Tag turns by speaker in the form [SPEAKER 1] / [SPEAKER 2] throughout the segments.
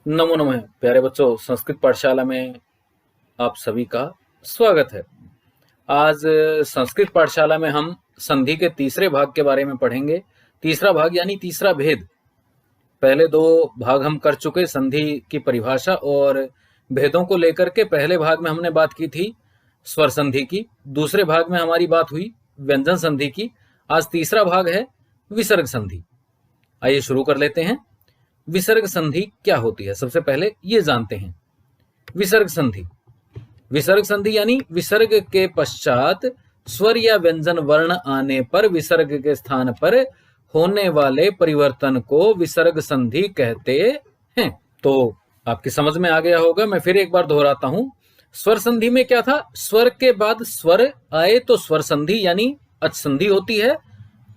[SPEAKER 1] नमो नमः प्यारे बच्चों, संस्कृत पाठशाला में आप सभी का स्वागत है। आज संस्कृत पाठशाला में हम संधि के तीसरे भाग के बारे में पढ़ेंगे। तीसरा भाग यानी तीसरा भेद। पहले दो भाग हम कर चुके संधि की परिभाषा और भेदों को लेकर के। पहले भाग में हमने बात की थी स्वर संधि की, दूसरे भाग में हमारी बात हुई व्यंजन संधि की। आज तीसरा भाग है विसर्ग संधि। आइए शुरू कर लेते हैं। विसर्ग संधि क्या होती है, सबसे पहले ये जानते हैं। विसर्ग संधि, विसर्ग संधि यानी विसर्ग के पश्चात स्वर या व्यंजन वर्ण आने पर विसर्ग के स्थान पर होने वाले परिवर्तन को विसर्ग संधि कहते हैं। तो आपकी समझ में आ गया होगा, मैं फिर एक बार दोहराता हूं। स्वर संधि में क्या था, स्वर के बाद स्वर आए तो स्वर संधि यानी अच संधि होती है।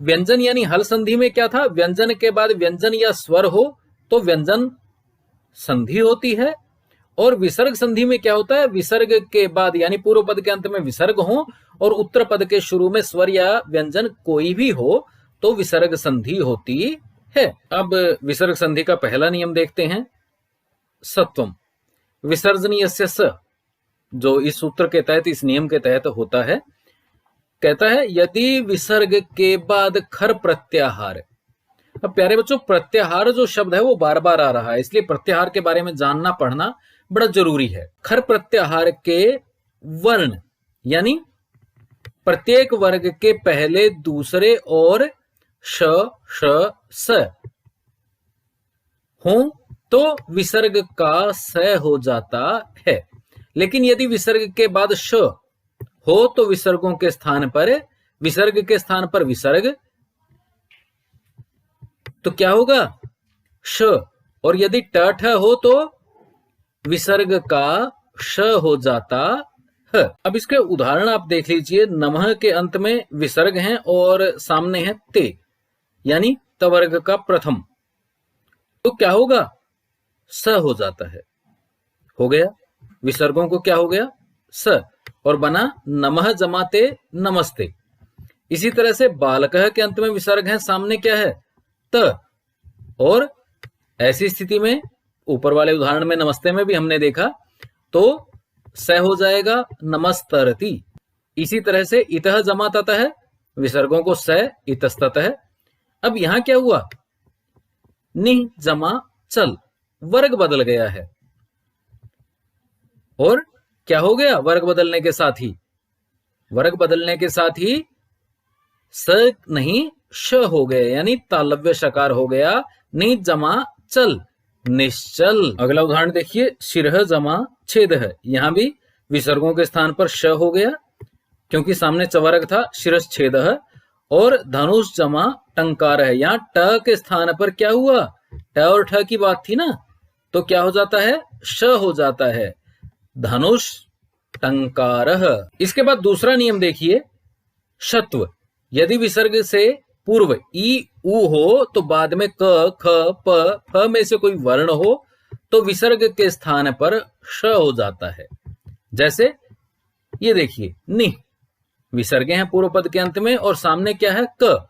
[SPEAKER 1] व्यंजन यानी हल संधि में क्या था, व्यंजन के बाद व्यंजन या स्वर हो तो व्यंजन संधि होती है। और विसर्ग संधि में क्या होता है, विसर्ग के बाद यानी पूर्व पद के अंत में विसर्ग हो और उत्तर पद के शुरू में स्वर या व्यंजन कोई भी हो तो विसर्ग संधि होती है। अब विसर्ग संधि का पहला नियम देखते हैं। सत्वम विसर्जनीयस्य स, जो इस सूत्र के तहत, इस नियम के तहत होता है। कहता है यदि विसर्ग के बाद खर प्रत्याहार। अब प्यारे बच्चों, प्रत्याहार जो शब्द है वो बार बार आ रहा है, इसलिए प्रत्याहार के बारे में जानना पढ़ना बड़ा जरूरी है। खर प्रत्याहार के वर्ण यानी प्रत्येक वर्ग के पहले, दूसरे और श, श, स हो तो विसर्ग का स हो जाता है। लेकिन यदि विसर्ग के बाद श हो तो विसर्गों के स्थान पर, विसर्ग के स्थान पर विसर्ग, तो क्या होगा श। और यदि ट ठ हो तो विसर्ग का श हो जाता है। अब इसके उदाहरण आप देख लीजिए। नमः के अंत में विसर्ग हैं और सामने है ते यानी तवर्ग का प्रथम, तो क्या होगा स हो जाता है। हो गया, विसर्गों को क्या हो गया स, और बना नमः जमाते नमस्ते। इसी तरह से बालकः के अंत में विसर्ग है, सामने क्या है त, और ऐसी स्थिति में ऊपर वाले उदाहरण में नमस्ते में भी हमने देखा तो स हो जाएगा नमस्तरति। इसी तरह से इतः जमा ततः, विसर्गों को स इतस्ततः। अब यहां क्या हुआ, नि जमा चल, वर्ग बदल गया है। और क्या हो गया वर्ग बदलने के साथ ही, वर्ग बदलने के साथ ही स नहीं श हो गए, यानी तालव्य शकार हो गया। नि जमा चल, निश्चल। अगला उदाहरण देखिए, शिरह जमा छेद है। यहां भी विसर्गों के स्थान पर श हो गया क्योंकि सामने चवर्ग था, शिरस छेद है। और धनुष जमा टंकार है, यहां ट के स्थान पर क्या हुआ, ट और ठ की बात थी ना, तो क्या हो जाता है श हो जाता है, धनुष टंकारः। इसके बाद दूसरा नियम देखिए, शत्व। यदि विसर्ग से पूर्व ई उ हो तो बाद में क ख प फ में से कोई वर्ण हो तो विसर्ग के स्थान पर श हो जाता है। जैसे ये देखिए, नि, विसर्गे हैं पूर्व पद के अंत में और सामने क्या है क।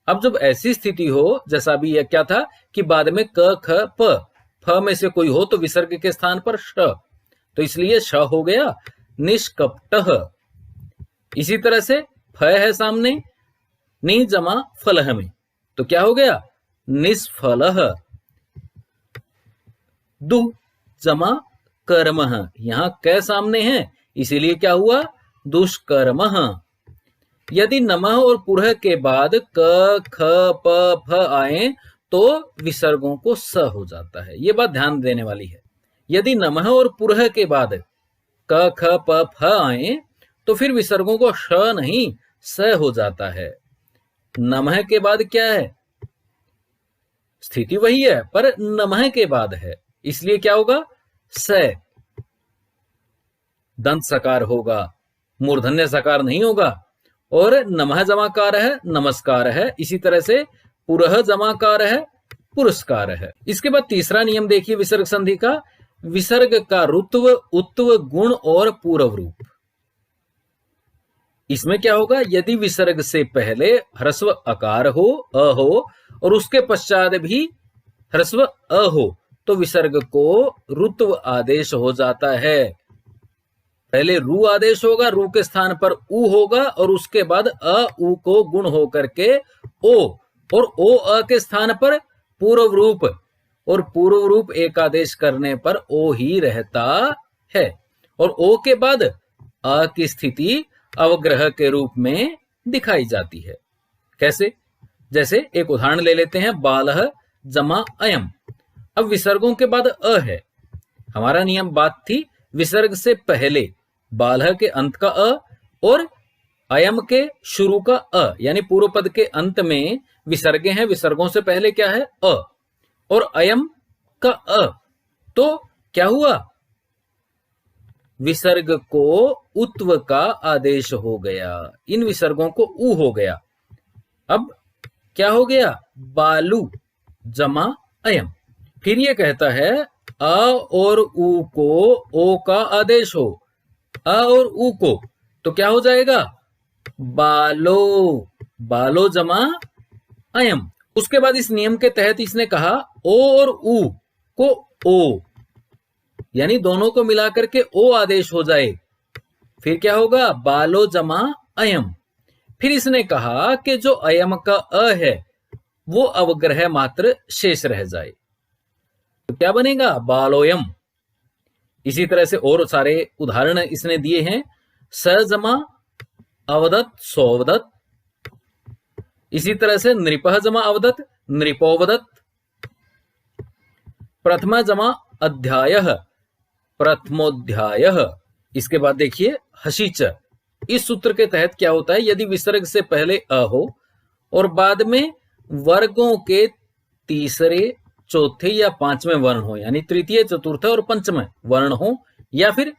[SPEAKER 1] अब जब ऐसी स्थिति हो, जैसा भी यह क्या था कि बाद में क ख प फ में से कोई हो तो विसर्ग के स्थान पर श, तो इसलिए श हो गया निष्कपटः। इसी तरह से फ है सामने, नि जमा फलह में, तो क्या हो गया निष्फलः। दु जमा कर्मः, यहां क सामने है इसीलिए क्या हुआ दुष्कर्मः। यदि नमः और पुरः के बाद क ख प फ आए तो विसर्गों को स हो जाता है। यह बात ध्यान देने वाली है। यदि नमः और पुरः के बाद क ख प फ आए तो फिर विसर्गों को श नहीं स हो जाता है। नमः के बाद क्या है, स्थिति वही है पर नमः के बाद है, इसलिए क्या होगा स, दंत सकार होगा, मूर्धन्य सकार नहीं होगा। और नमः जमाकार है नमस्कार है, इसी तरह से पुरः जमाकार है पुरस्कार है। इसके बाद तीसरा नियम देखिए विसर्ग संधि का, विसर्ग का रुत्व, उत्व, गुण और पूर्व रूप। इसमें क्या होगा, यदि विसर्ग से पहले ह्रस्व अकार हो, अ हो, और उसके पश्चात भी ह्रस्व अ हो तो विसर्ग को रुत्व आदेश हो जाता है। पहले रू आदेश होगा, रू के स्थान पर उ होगा और उसके बाद अ उ को गुण होकर के ओ, और ओ अ के स्थान पर पूर्व रूप, और पूर्व रूप एक आदेश करने पर ओ ही रहता है। और ओ के बाद अ की स्थिति अवग्रह के रूप में दिखाई जाती है। कैसे? जैसे एक उदाहरण ले लेते हैं, बालह जमा अयम। अब विसर्गों के बाद अ है। हमारा नियम बात थी विसर्ग से पहले बालह के अंत का अ और अयम के शुरू का अ, यानी पूर्व पद के अंत में विसर्गे हैं। विसर्गों से पहले क्या है? अ और अयम का अ। तो क्या हुआ? विसर्ग को उत्व का आदेश हो गया, इन विसर्गों को उ हो गया। अब क्या हो गया? बालू जमा अयम। फिर ये कहता है अ और उ को ओ का आदेश हो, अ और उ को, तो क्या हो जाएगा? बालो, बालो जमा अयम। उसके बाद इस नियम के तहत इसने कहा ओ और उ को ओ, यानी दोनों को मिलाकर के ओ आदेश हो जाए। फिर क्या होगा? बालो जमा अयम। फिर इसने कहा कि जो अयम का अ है वो अवग्रह मात्र शेष रह जाए, तो क्या बनेगा? बालोयम। इसी तरह से और सारे उदाहरण इसने दिए हैं। स जमा अवदत सोवदत, इसी तरह से नृपह जमा अवदत नृपोवदत, प्रथमा जमा अध्यायः प्रथमोध्यायः। इसके बाद देखिए हसीच। इस सूत्र के तहत क्या होता है? यदि विसर्ग से पहले अ हो और बाद में वर्गों के तीसरे चौथे या पांचवें वर्ण हो, यानी तृतीय चतुर्थ और पंचम वर्ण हो, या फिर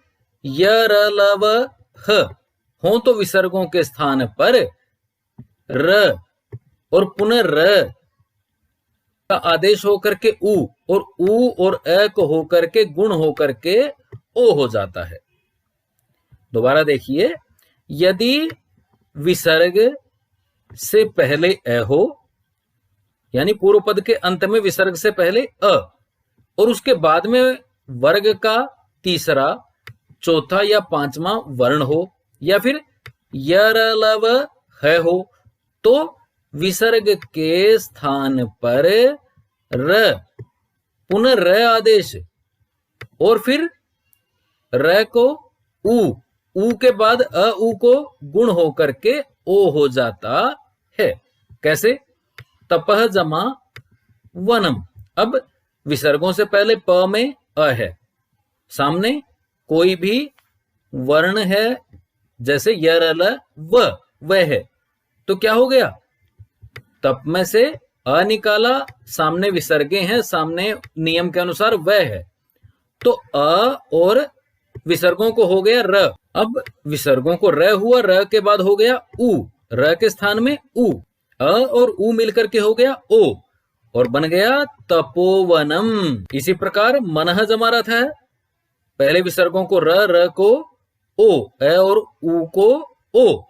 [SPEAKER 1] य र ल व ह हो, तो विसर्गों के स्थान पर र और पुनः र का आदेश होकर के उ और अ को होकर के गुण होकर के ओ हो जाता है। दोबारा देखिए, यदि विसर्ग से पहले अ हो, यानी पूर्व पद के अंत में विसर्ग से पहले अ और उसके बाद में वर्ग का तीसरा चौथा या पांचवा वर्ण हो, या फिर य र ल व ह हो, तो विसर्ग के स्थान पर र पुनः र आदेश और फिर र को उ के बाद अ उ को गुण होकर के ओ हो जाता है। कैसे? तपह जमा वनम। अब विसर्गों से पहले प में अ है, सामने कोई भी वर्ण है जैसे य र ल व है, तो क्या हो गया? तप में से अ निकाला, सामने विसर्गे हैं, सामने नियम के अनुसार व है, तो अ और विसर्गों को हो गया र। अब विसर्गों को र हुआ, र के बाद हो गया उ, र के स्थान में उ, अ और उ मिलकर के हो गया ओ और बन गया तपोवनम। इसी प्रकार मनः जमा रथ है, पहले विसर्गों को र को ओ, अ और उ को ओ,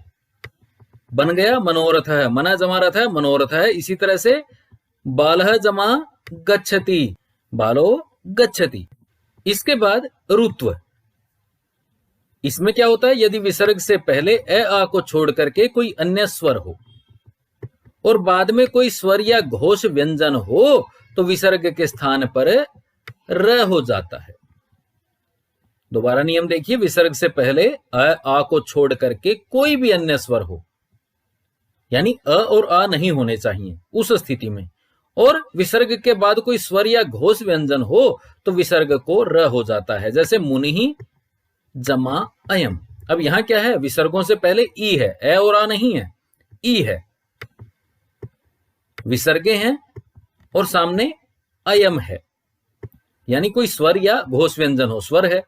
[SPEAKER 1] बन गया मनोरथ है। मना जमा रथ है, मनोरथ है। इसी तरह से बालह जमा गच्छति, बालो गच्छति। इसके बाद रुत्व। इसमें क्या होता है? यदि विसर्ग से पहले अ आ को छोड़ करके कोई अन्य स्वर हो और बाद में कोई स्वर या घोष व्यंजन हो, तो विसर्ग के स्थान पर र हो जाता है। दोबारा नियम देखिए, विसर्ग से पहले अ आ को छोड़ करके कोई भी अन्य स्वर हो, यानी अ और आ नहीं होने चाहिए उस स्थिति में, और विसर्ग के बाद कोई स्वर या घोष व्यंजन हो, तो विसर्ग को र हो जाता है। जैसे मुनि जमा अयम। अब यहां क्या है? विसर्गों से पहले ई है, ए और आ नहीं है, ई है, विसर्गे हैं और सामने अयम है, यानी कोई स्वर या घोष व्यंजन हो, स्वर है।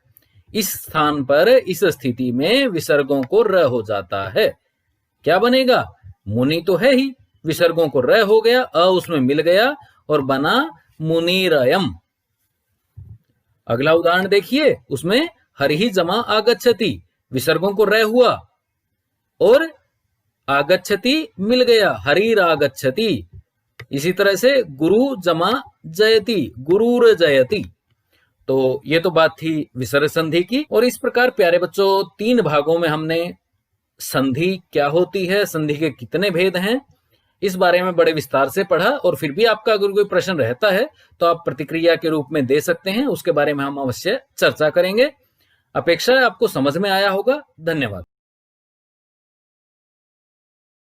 [SPEAKER 1] इस स्थान पर, इस स्थिति में विसर्गों को र हो जाता है। क्या बनेगा? मुनि तो है ही, विसर्गों को र हो गया, अ उसमें मिल गया और बना मुनिरयम। अगला उदाहरण देखिए, उसमें हरिहि जमा आगच्छति, विसर्गों को र हुआ और आगच्छति मिल गया, हरिरागच्छति। इसी तरह से गुरु जमा जयति, गुरुर जयति। तो ये तो बात थी विसर्ग संधि की। और इस प्रकार प्यारे बच्चों 3 भागों में हमने संधि क्या होती है, संधि के कितने भेद हैं, इस बारे में बड़े विस्तार से पढ़ा। और फिर भी आपका अगर कोई प्रश्न रहता है तो आप प्रतिक्रिया के रूप में दे सकते हैं, उसके बारे में हम अवश्य चर्चा करेंगे। अपेक्षा है आपको समझ में आया होगा। धन्यवाद।